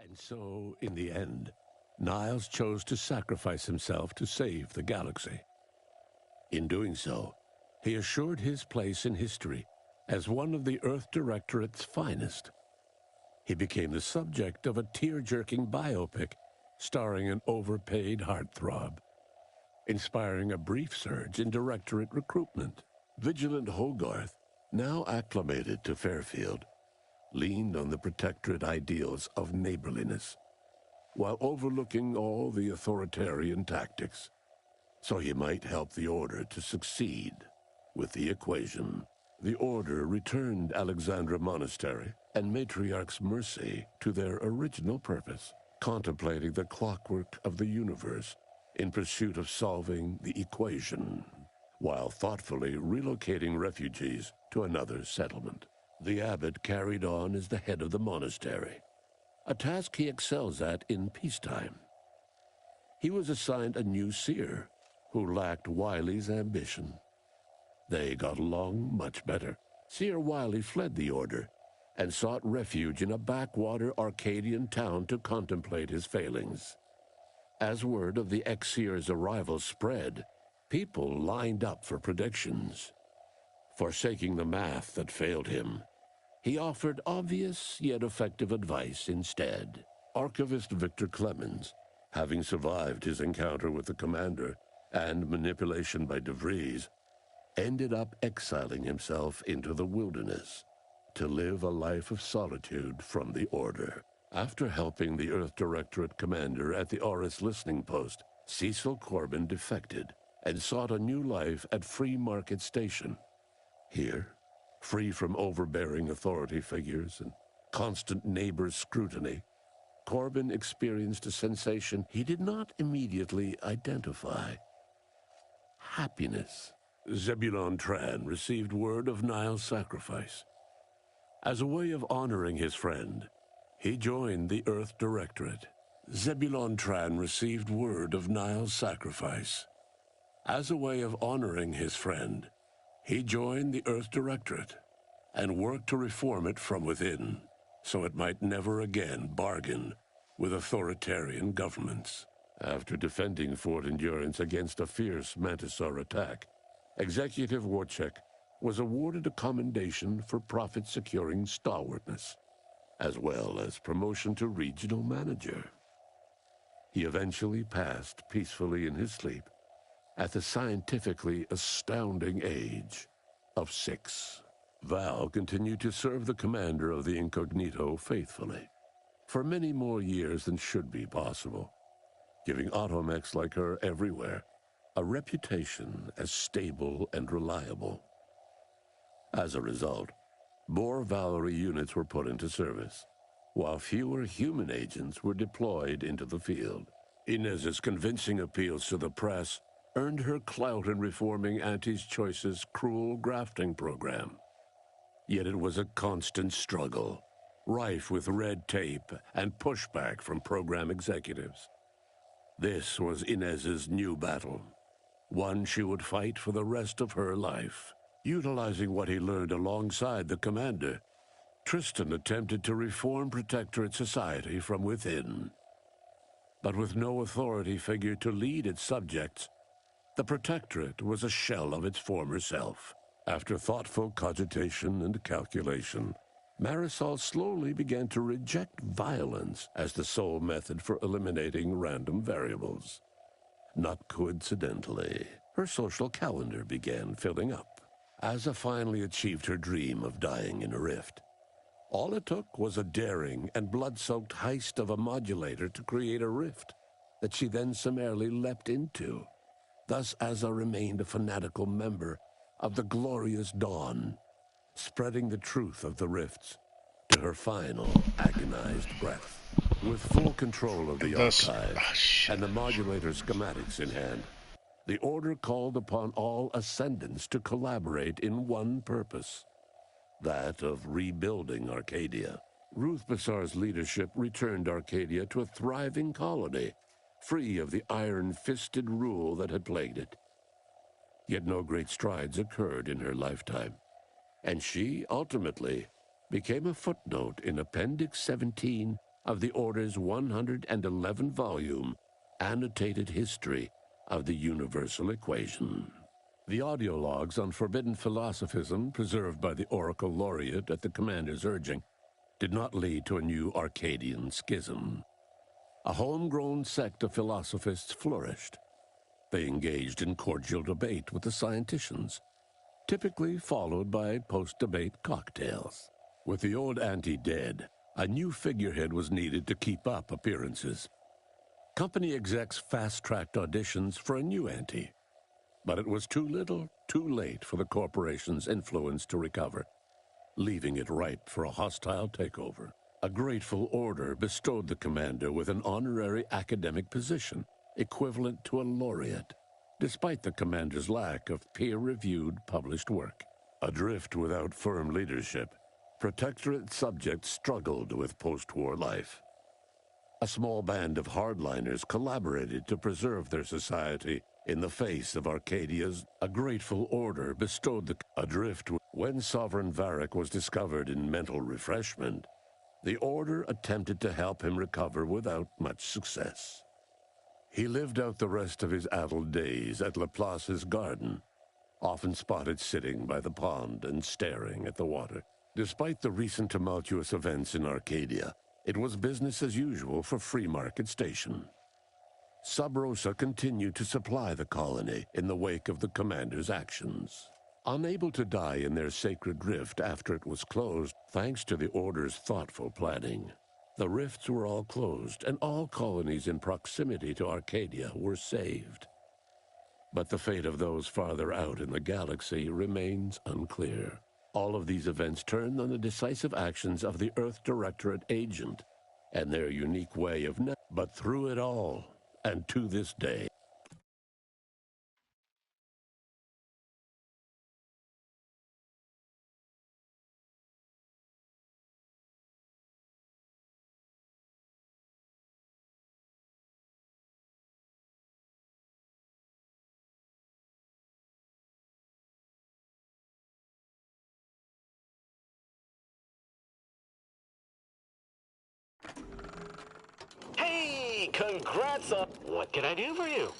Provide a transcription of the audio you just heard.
And so, in the end, Niles chose to sacrifice himself to save the galaxy. In doing so, he assured his place in history as one of the Earth Directorate's finest. He became the subject of a tear-jerking biopic starring an overpaid heartthrob, inspiring a brief surge in Directorate recruitment. Vigilant Hogarth, now acclimated to Fairfield, leaned on the Protectorate ideals of neighborliness, while overlooking all the authoritarian tactics, so he might help the Order to succeed with the equation. The Order returned Alexandra Monastery and Matriarch's Mercy to their original purpose, contemplating the clockwork of the universe in pursuit of solving the equation, while thoughtfully relocating refugees to another settlement. The abbot carried on as the head of the monastery, a task he excels at in peacetime. He was assigned a new seer who lacked Wiley's ambition. They got along much better. Seer Wiley fled the Order and sought refuge in a backwater Arcadian town to contemplate his failings. As word of the ex-seer's arrival spread, people lined up for predictions. Forsaking the math that failed him, he offered obvious yet effective advice instead. Archivist Victor Clemens, having survived his encounter with the commander and manipulation by DeVries, ended up exiling himself into the wilderness to live a life of solitude from the Order. After helping the Earth Directorate commander at the Auris listening post, Cecil Corbin defected and sought a new life at Free Market Station. Here, free from overbearing authority figures and constant neighbor scrutiny, Corbin experienced a sensation he did not immediately identify: happiness. Zebulon Tran received word of Niles' sacrifice. As a way of honoring his friend, he joined the Earth Directorate. Zebulon Tran received word of Niles' sacrifice. As a way of honoring his friend, he joined the Earth Directorate and worked to reform it from within, so it might never again bargain with authoritarian governments. After defending Fort Endurance against a fierce Mantisaur attack, Executive Warchek was awarded a commendation for profit-securing stalwartness, as well as promotion to regional manager. He eventually passed peacefully in his sleep at the scientifically astounding age of 6. Val continued to serve the commander of the Incognito faithfully for many more years than should be possible, giving automechs like her everywhere a reputation as stable and reliable. As a result, more Valerie units were put into service, while fewer human agents were deployed into the field. Inez's convincing appeals to the press earned her clout in reforming Auntie's Choice's cruel grafting program. Yet it was a constant struggle, rife with red tape and pushback from program executives. This was Inez's new battle, one she would fight for the rest of her life. Utilizing what he learned alongside the commander, Tristan attempted to reform Protectorate society from within. But with no authority figure to lead its subjects, the Protectorate was a shell of its former self. After thoughtful cogitation and calculation, Marisol slowly began to reject violence as the sole method for eliminating random variables. Not coincidentally, her social calendar began filling up. Asa finally achieved her dream of dying in a rift. All it took was a daring and blood-soaked heist of a modulator to create a rift that she then summarily leapt into. Thus Asa remained a fanatical member of the Glorious Dawn, spreading the truth of the rifts to her final agonized breath. With full control of the archive and the modulator schematics in hand, the Order called upon all ascendants to collaborate in one purpose, that of rebuilding Arcadia. Ruth Bassar's leadership returned Arcadia to a thriving colony, free of the iron-fisted rule that had plagued it. Yet no great strides occurred in her lifetime, and she ultimately became a footnote in Appendix 17 of the Order's 111-volume annotated history of the universal equation. The audio logs on forbidden philosophism preserved by the Oracle Laureate at the commander's urging did not lead to a new Arcadian schism. A homegrown sect of philosophists flourished. They engaged in cordial debate with the scienticians, typically followed by post-debate cocktails. With the old ante dead, a new figurehead was needed to keep up appearances. Company execs fast-tracked auditions for a new ante, but it was too little, too late for the corporation's influence to recover, leaving it ripe for a hostile takeover. A grateful order bestowed the commander with an honorary academic position, equivalent to a laureate, despite the commander's lack of peer-reviewed published work. Adrift without firm leadership, Protectorate subjects struggled with post-war life. A small band of hardliners collaborated to preserve their society in the face of Arcadia's. A grateful order bestowed the adrift. When Sovereign Varric was discovered in mental refreshment, the Order attempted to help him recover without much success. He lived out the rest of his addled days at Laplace's garden, often spotted sitting by the pond and staring at the water. Despite the recent tumultuous events in Arcadia, it was business as usual for Free Market Station. Sub Rosa continued to supply the colony in the wake of the commander's actions. Unable to die in their sacred rift after it was closed, thanks to the Order's thoughtful planning, the rifts were all closed and all colonies in proximity to Arcadia were saved. But the fate of those farther out in the galaxy remains unclear. All of these events turned on the decisive actions of the Earth Directorate agent and their unique way of but through it all, and to this day, Hey, congrats on... What can I do for you?